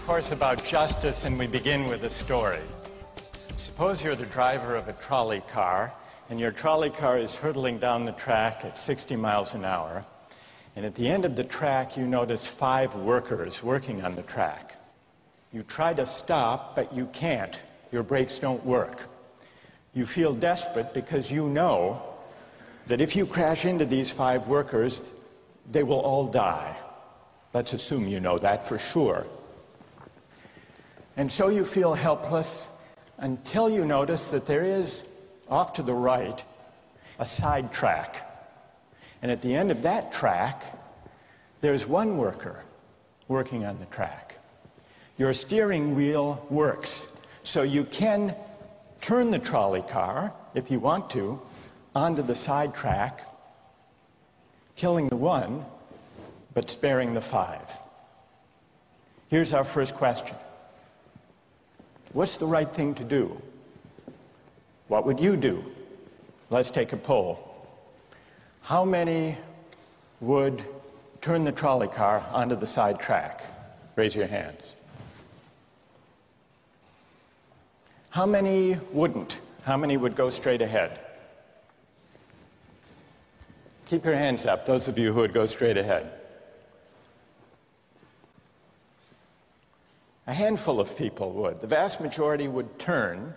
course, about justice, and we begin with a story. Suppose you're the driver of a trolley car, and your trolley car is hurtling down the track at 60 miles an hour, and at the end of the track, you notice 5 workers working on the track. You try to stop, but you can't. Your brakes don't work. You feel desperate because you know that if you crash into these 5 workers, they will all die. Let's assume you know that for sure. And so you feel helpless until you notice that there is, off to the right, a side track. And at the end of that track, there's one worker working on the track. Your steering wheel works, so you can turn the trolley car, if you want to, onto the side track, killing the one, but sparing the 5. Here's our first question. What's the right thing to do? What would you do? Let's take a poll. How many would turn the trolley car onto the side track? Raise your hands. How many wouldn't? How many would go straight ahead? Keep your hands up, those of you who would go straight ahead. A handful of people would. The vast majority would turn.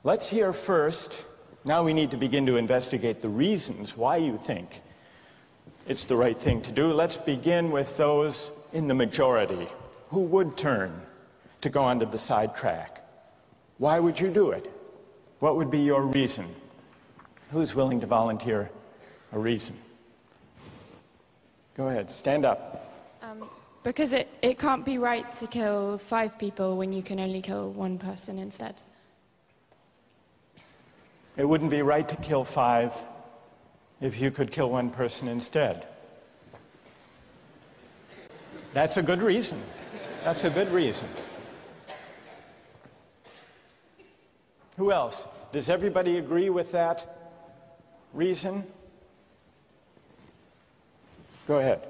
Let's hear first. Now we need to begin to investigate the reasons why you think it's the right thing to do. Let's begin with those in the majority who would turn to go onto the side track. Why would you do it? What would be your reason? Who's willing to volunteer a reason? Go ahead, stand up. Because it can't be right to kill 5 people when you can only kill 1 person instead. It wouldn't be right to kill 5 if you could kill 1 person instead. That's a good reason. That's a good reason. Who else? Does everybody agree with that reason? Go ahead.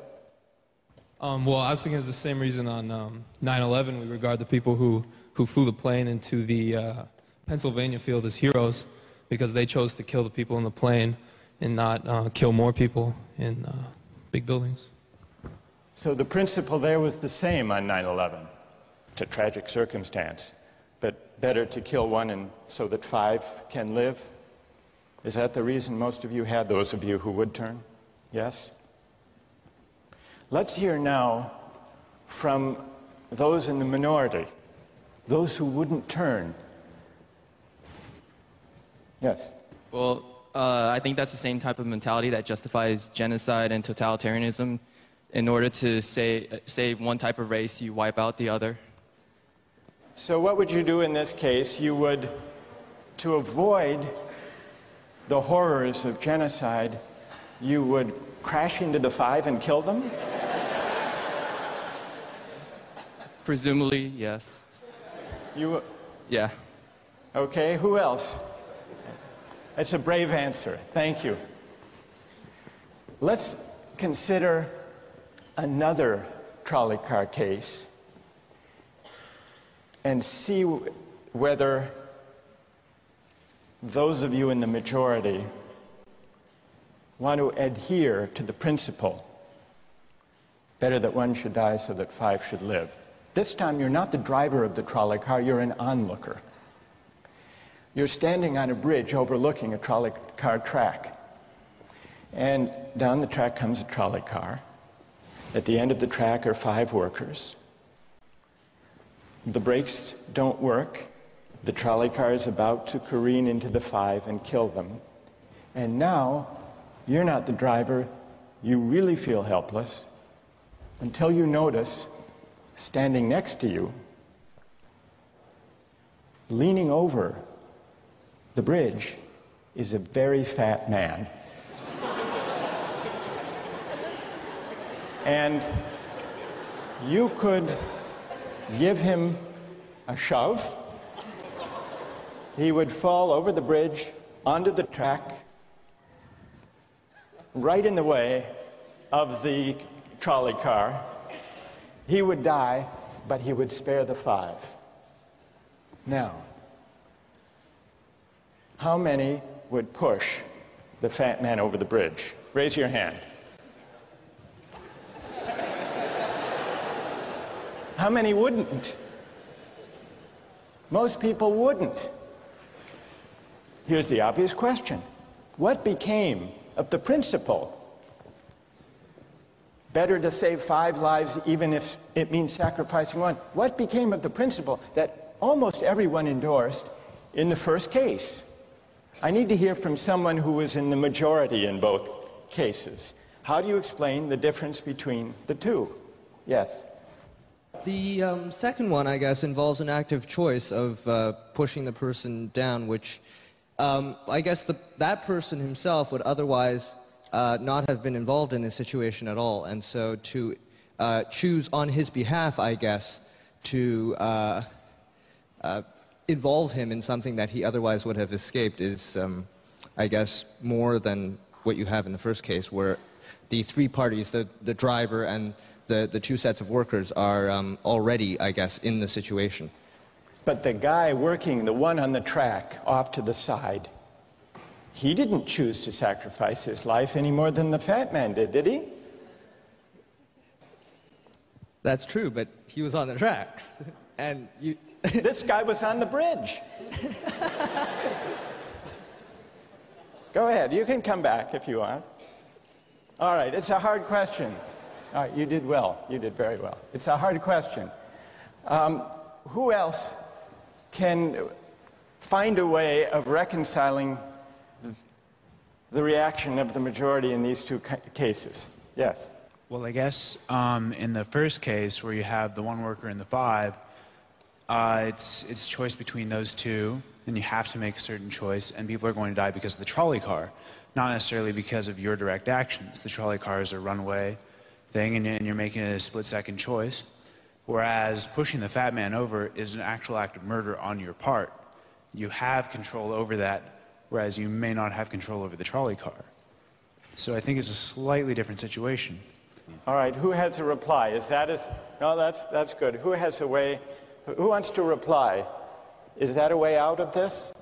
Well, I was thinking it's the same reason on 9/11. We regard the people who flew the plane into the Pennsylvania field as heroes because they chose to kill the people in the plane and not kill more people in big buildings. So the principle there was the same on 9/11. It's a tragic circumstance, but better to kill 1 and so that 5 can live? Is that the reason most of you had, those of you who would turn? Yes? Let's hear now from those in the minority, those who wouldn't turn. Yes? Well, I think that's the same type of mentality that justifies genocide and totalitarianism. In order to save one type of race, you wipe out the other. So what would you do in this case? You would, to avoid the horrors of genocide, you would crash into the 5 and kill them? Presumably, yes. You? Yeah. Okay, who else? It's a brave answer. Thank you. Let's consider another trolley car case and see whether those of you in the majority want to adhere to the principle, better that 1 should die so that 5 should live. This time you're not the driver of the trolley car, you're an onlooker. You're standing on a bridge overlooking a trolley car track. And down the track comes a trolley car. At the end of the track are 5 workers. The brakes don't work. The trolley car is about to careen into the 5 and kill them. And now, you're not the driver. You really feel helpless until you notice, standing next to you, leaning over the bridge, is a very fat man. And you could give him a shove. He would fall over the bridge, onto the track, right in the way of the trolley car. He would die, but he would spare the 5. Now, how many would push the fat man over the bridge? Raise your hand. How many wouldn't? Most people wouldn't. Here's the obvious question. What became of the principle? Better to save 5 lives even if it means sacrificing 1. What became of the principle that almost everyone endorsed in the first case? I need to hear from someone who was in the majority in both cases. How do you explain the difference between the two? Yes. The second one, I guess, involves an active choice of pushing the person down, which I guess that person himself would otherwise not have been involved in this situation at all. And so to choose on his behalf, I guess, to involve him in something that he otherwise would have escaped is, I guess, more than what you have in the first case, where the 3 parties, the driver and the 2 sets of workers, are already, I guess, in the situation. But the guy working, the one on the track off to the side, he didn't choose to sacrifice his life any more than the fat man did he? That's true, but he was on the tracks. And you... This guy was on the bridge. Go ahead, you can come back if you want. All right, it's a hard question. All right, you did well. You did very well. It's a hard question. Who else can find a way of reconciling the reaction of the majority in these 2 cases? Yes. Well, I guess in the first case, where you have the 1 worker and the 5, it's choice between those 2, and you have to make a certain choice, and people are going to die because of the trolley car, not necessarily because of your direct actions. The trolley car is a runaway thing, and you're making a split-second choice, whereas pushing the fat man over is an actual act of murder on your part. You have control over that, whereas you may not have control over the trolley car. So I think it's a slightly different situation. All right, who has a reply? No, that's good. Who has a way, who wants to reply? Is that a way out of this?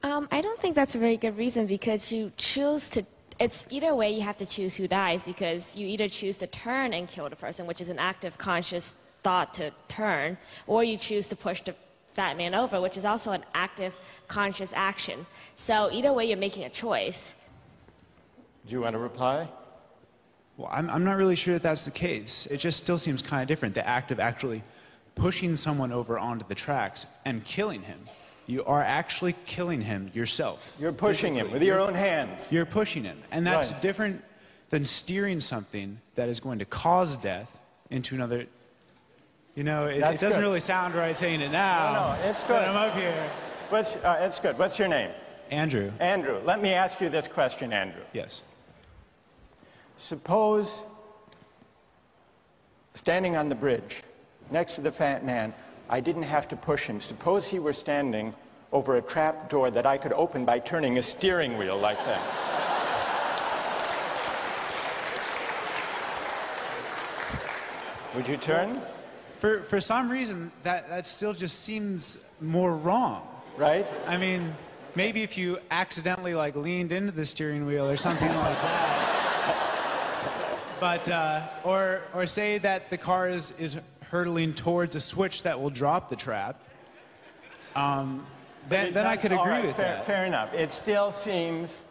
I don't think that's a very good reason, because you choose to, it's either way you have to choose who dies, because you either choose to turn and kill the person, which is an active conscious thought to turn, or you choose to push the fat man over, which is also an active conscious action. So either way you're making a choice. Do you want to reply? Well, I'm not really sure that that's the case. It just still seems kind of different, the act of actually pushing someone over onto the tracks and killing him. You are actually killing him yourself. You're pushing him with your own hands. You're pushing him. And that's Right. different than steering something that is going to cause death into another... You know, it doesn't good. really sound right saying it now. No, it's good. But I'm up here. It's good. What's your name? Andrew. Andrew. Let me ask you this question, Andrew. Yes. Suppose, standing on the bridge next to the fat man, I didn't have to push him. Suppose he were standing over a trap door that I could open by turning a steering wheel like that. Would you turn? For some reason, that still just seems more wrong. Right? I mean, maybe if you accidentally, like, leaned into the steering wheel or something like that. But, or say that the car is hurtling towards a switch that will drop the trap. Then I could agree with that. Fair enough. It still seems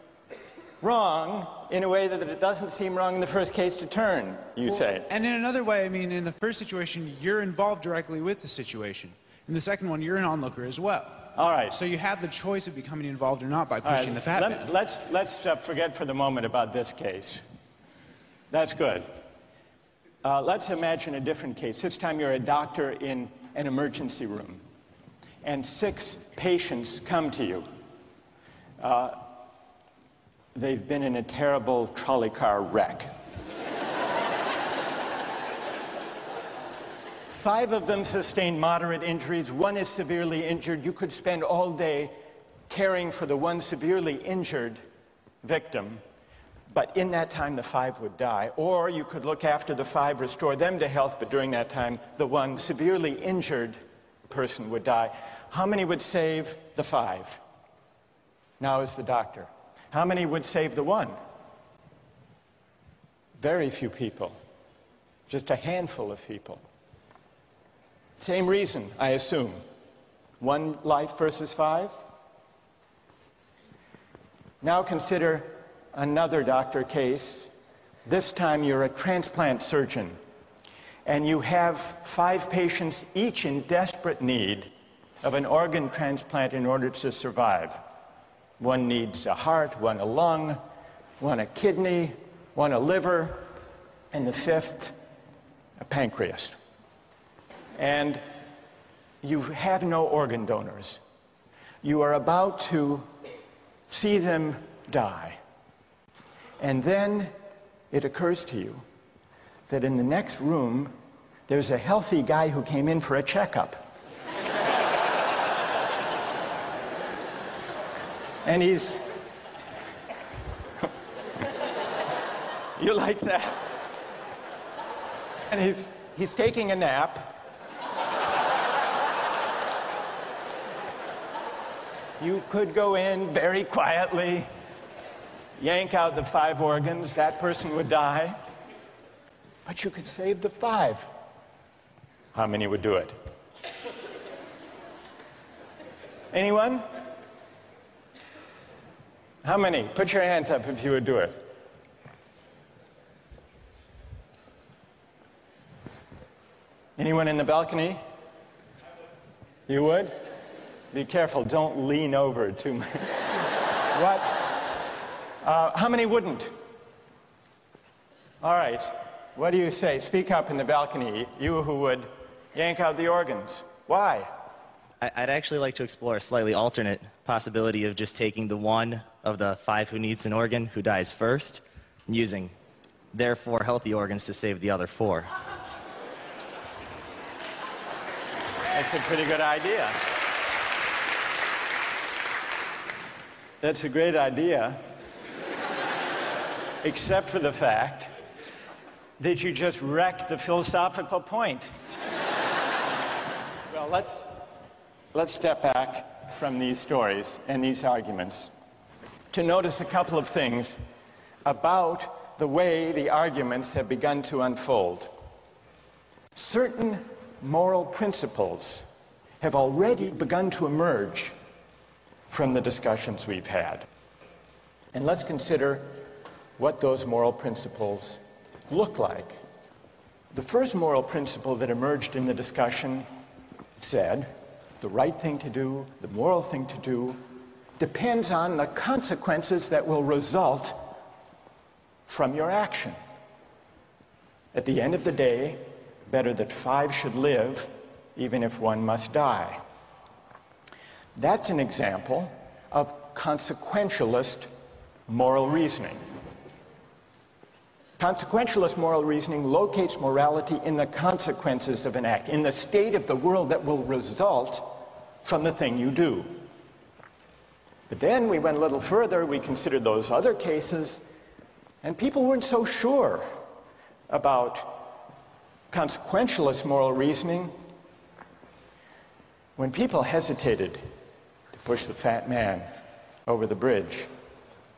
wrong in a way that it doesn't seem wrong in the first case to turn, you say. And in another way, I mean, in the first situation, you're involved directly with the situation. In the second one, you're an onlooker as well. All right. So you have the choice of becoming involved or not by pushing the fat man. Let's forget for the moment about this case. That's good. Let's imagine a different case. This time you're a doctor in an emergency room, and 6 patients come to you. They've been in a terrible trolley car wreck. 5 of them sustained moderate injuries. 1 is severely injured. You could spend all day caring for the 1 severely injured victim. but in that time the 5 would die. Or you could look after the 5, restore them to health, but during that time the one severely injured person would die. How many would save the 5? Now is the doctor. How many would save the 1? Very few people. Just a handful of people. Same reason, I assume. 1 life versus 5? Now consider another doctor case. This time you're a transplant surgeon, and you have 5 patients, each in desperate need of an organ transplant in order to survive. One needs a heart, one a lung, one a kidney, one a liver, and the 5th, a pancreas. And you have no organ donors. You are about to see them die. And then it occurs to you that in the next room, there's a healthy guy who came in for a checkup. And he's... You like that? And he's taking a nap. You could go in very quietly, yank out the 5 organs, that person would die. But you could save the 5. How many would do it? Anyone? How many? Put your hands up if you would do it. Anyone in the balcony? You would? Be careful, don't lean over too much. What? How many wouldn't? All right, what do you say? Speak up in the balcony, you who would yank out the organs. Why? I'd actually like to explore a slightly alternate possibility of just taking the 1 of the 5 who needs an organ who dies first, and using their 4 healthy organs to save the other 4. That's a pretty good idea. That's a great idea, except for the fact that you just wrecked the philosophical point. Well, let's step back from these stories and these arguments to notice a couple of things about the way the arguments have begun to unfold. Certain moral principles have already begun to emerge from the discussions we've had. And let's consider what those moral principles look like. The first moral principle that emerged in the discussion said the right thing to do, the moral thing to do, depends on the consequences that will result from your action. At the end of the day, better that 5 should live, even if 1 must die. That's an example of consequentialist moral reasoning. Consequentialist moral reasoning locates morality in the consequences of an act, in the state of the world that will result from the thing you do. But then we went a little further, we considered those other cases, and people weren't so sure about consequentialist moral reasoning. When people hesitated to push the fat man over the bridge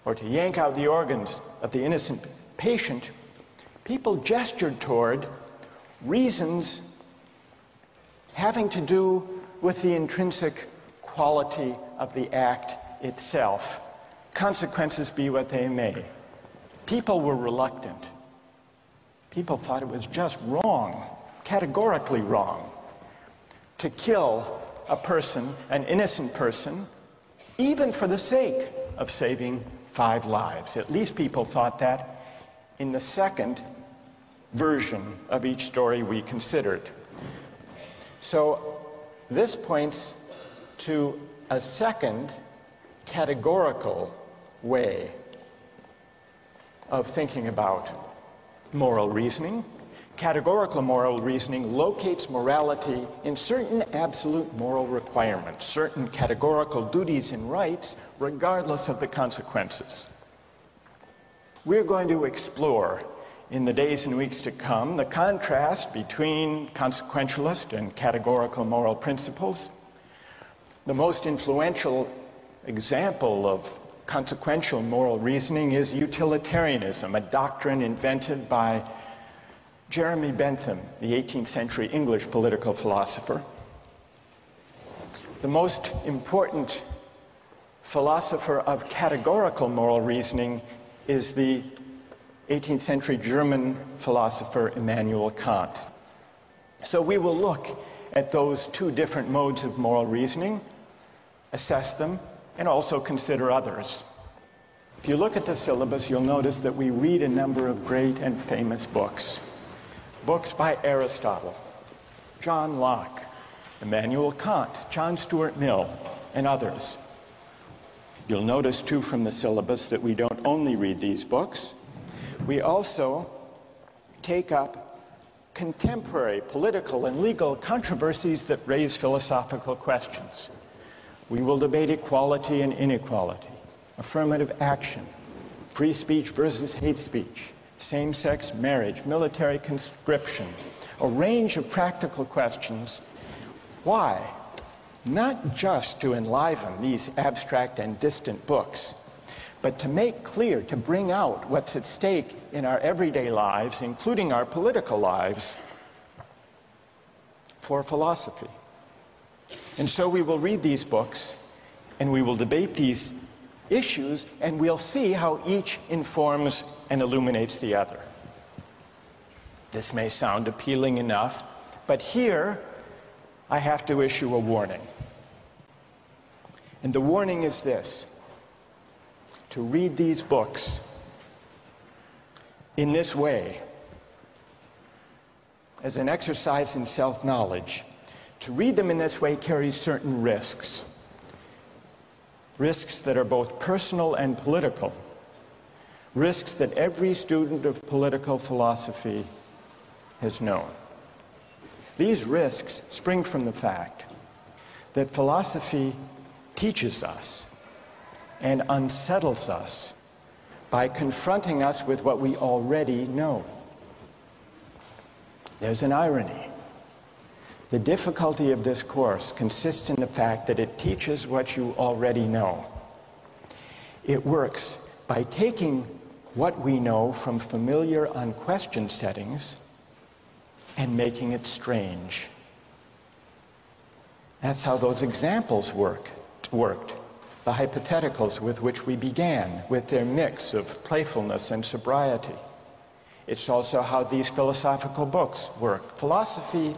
or to yank out the organs of the innocent patient, people gestured toward reasons having to do with the intrinsic quality of the act itself. Consequences be what they may. People were reluctant. People thought it was just wrong, categorically wrong, to kill a person, an innocent person, even for the sake of saving 5 lives. At least people thought that in the second version of each story we considered. So this points to a second categorical way of thinking about moral reasoning. Categorical moral reasoning locates morality in certain absolute moral requirements, certain categorical duties and rights, regardless of the consequences. We're going to explore in the days and weeks to come the contrast between consequentialist and categorical moral principles. The most influential example of consequential moral reasoning is utilitarianism, a doctrine invented by Jeremy Bentham, the 18th century English political philosopher. The most important philosopher of categorical moral reasoning is the 18th century German philosopher Immanuel Kant. So we will look at those two different modes of moral reasoning, assess them, and also consider others. If you look at the syllabus, you'll notice that we read a number of great and famous books. Books by Aristotle, John Locke, Immanuel Kant, John Stuart Mill, and others. You'll notice, too, from the syllabus that we don't only read these books. We also take up contemporary political and legal controversies that raise philosophical questions. We will debate equality and inequality, affirmative action, free speech versus hate speech, same-sex marriage, military conscription, a range of practical questions. Why? Not just to enliven these abstract and distant books, but to make clear, to bring out what's at stake in our everyday lives, including our political lives, for philosophy. And so we will read these books, and we will debate these issues, and we'll see how each informs and illuminates the other. This may sound appealing enough, but here I have to issue a warning. And the warning is this: to read these books in this way, as an exercise in self-knowledge, to read them in this way carries certain risks. Risks that are both personal and political. Risks that every student of political philosophy has known. These risks spring from the fact that philosophy teaches us and unsettles us by confronting us with what we already know. There's an irony. The difficulty of this course consists in the fact that it teaches what you already know. It works by taking what we know from familiar, unquestioned settings and making it strange. That's how those examples worked. The hypotheticals with which we began, with their mix of playfulness and sobriety. It's also how these philosophical books work. Philosophy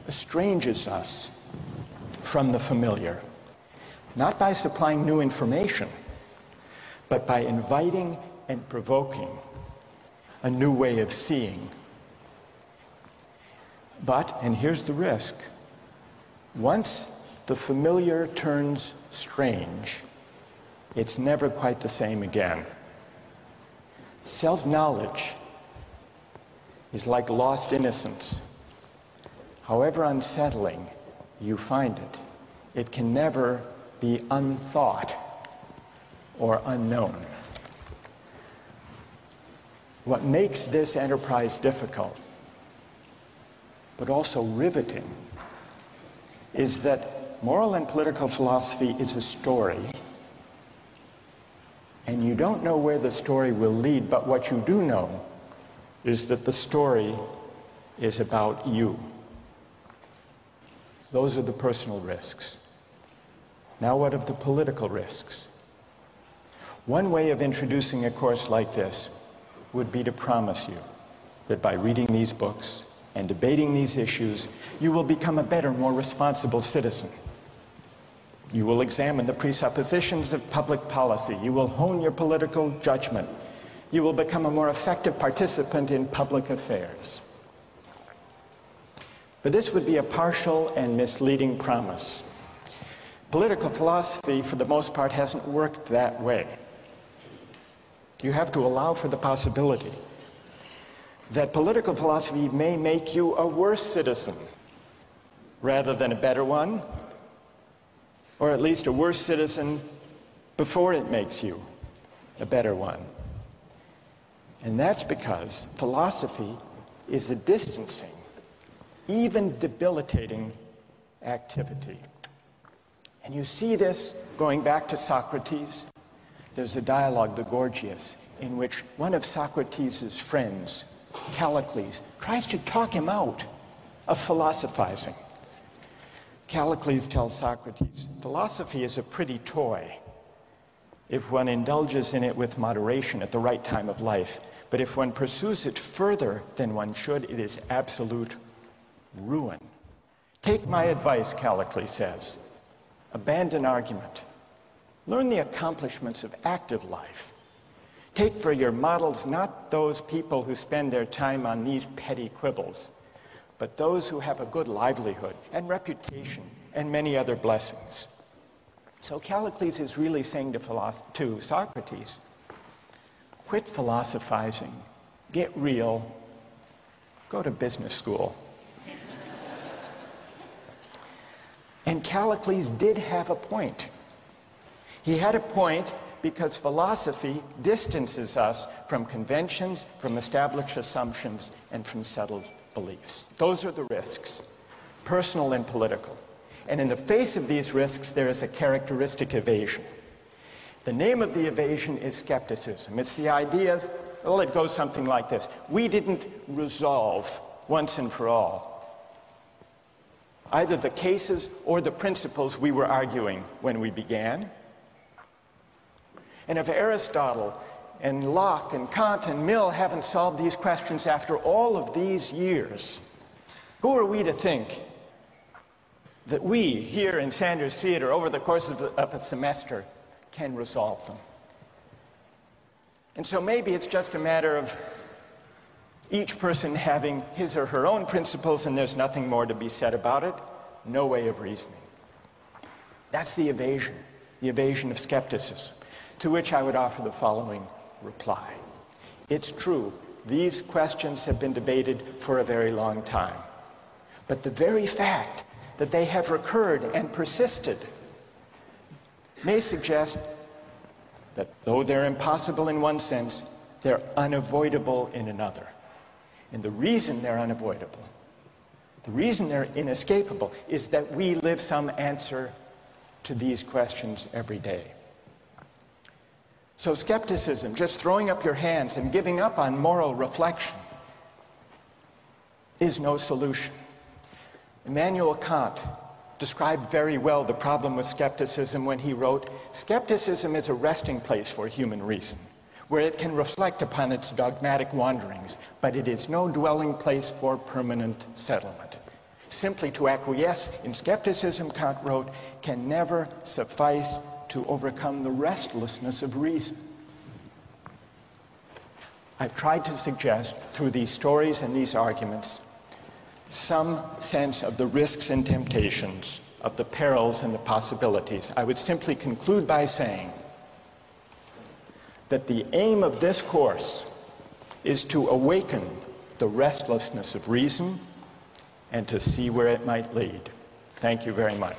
estranges us from the familiar, not by supplying new information, but by inviting and provoking a new way of seeing. But, and here's the risk, once the familiar turns strange, it's never quite the same again. Self-knowledge is like lost innocence. However unsettling you find it, it can never be unthought or unknown. What makes this enterprise difficult, but also riveting, is that moral and political philosophy is a story, and you don't know where the story will lead, but what you do know is that the story is about you. Those are the personal risks. Now what of the political risks? One way of introducing a course like this would be to promise you that by reading these books and debating these issues, you will become a better, more responsible citizen. You will examine the presuppositions of public policy. You will hone your political judgment. You will become a more effective participant in public affairs. But this would be a partial and misleading promise. Political philosophy, for the most part, hasn't worked that way. You have to allow for the possibility that political philosophy may make you a worse citizen rather than a better one, or at least a worse citizen before it makes you a better one. And that's because philosophy is a distancing, even debilitating activity. And you see this going back to Socrates. There's a dialogue, the Gorgias, in which one of Socrates' friends, Callicles, tries to talk him out of philosophizing. Callicles tells Socrates, philosophy is a pretty toy if one indulges in it with moderation at the right time of life. But if one pursues it further than one should, it is absolute ruin. Take my advice, Callicles says. Abandon argument. Learn the accomplishments of active life. Take for your models not those people who spend their time on these petty quibbles, but those who have a good livelihood and reputation and many other blessings. So Callicles is really saying to Socrates, quit philosophizing, get real, go to business school. And Callicles did have a point. He had a point because philosophy distances us from conventions, from established assumptions, and from settled beliefs. Those are the risks, personal and political. And in the face of these risks, there is a characteristic evasion. The name of the evasion is skepticism. It's the idea, well, it goes something like this. We didn't resolve once and for all either the cases or the principles we were arguing when we began. And if Aristotle and Locke and Kant and Mill haven't solved these questions after all of these years, who are we to think that we here in Sanders Theatre over the course of a semester can resolve them? And so maybe it's just a matter of each person having his or her own principles and there's nothing more to be said about it. No way of reasoning. That's the evasion of skepticism, to which I would offer the following reply. It's true, these questions have been debated for a very long time. But the very fact that they have recurred and persisted may suggest that though they're impossible in one sense, they're unavoidable in another. And the reason they're unavoidable, the reason they're inescapable, is that we live some answer to these questions every day. So skepticism, just throwing up your hands and giving up on moral reflection, is no solution. Immanuel Kant described very well the problem with skepticism when he wrote, "Skepticism is a resting place for human reason, where it can reflect upon its dogmatic wanderings, but it is no dwelling place for permanent settlement. Simply to acquiesce in skepticism," Kant wrote, "can never suffice to overcome the restlessness of reason." I've tried to suggest through these stories and these arguments some sense of the risks and temptations, of the perils and the possibilities. I would simply conclude by saying that the aim of this course is to awaken the restlessness of reason and to see where it might lead. Thank you very much.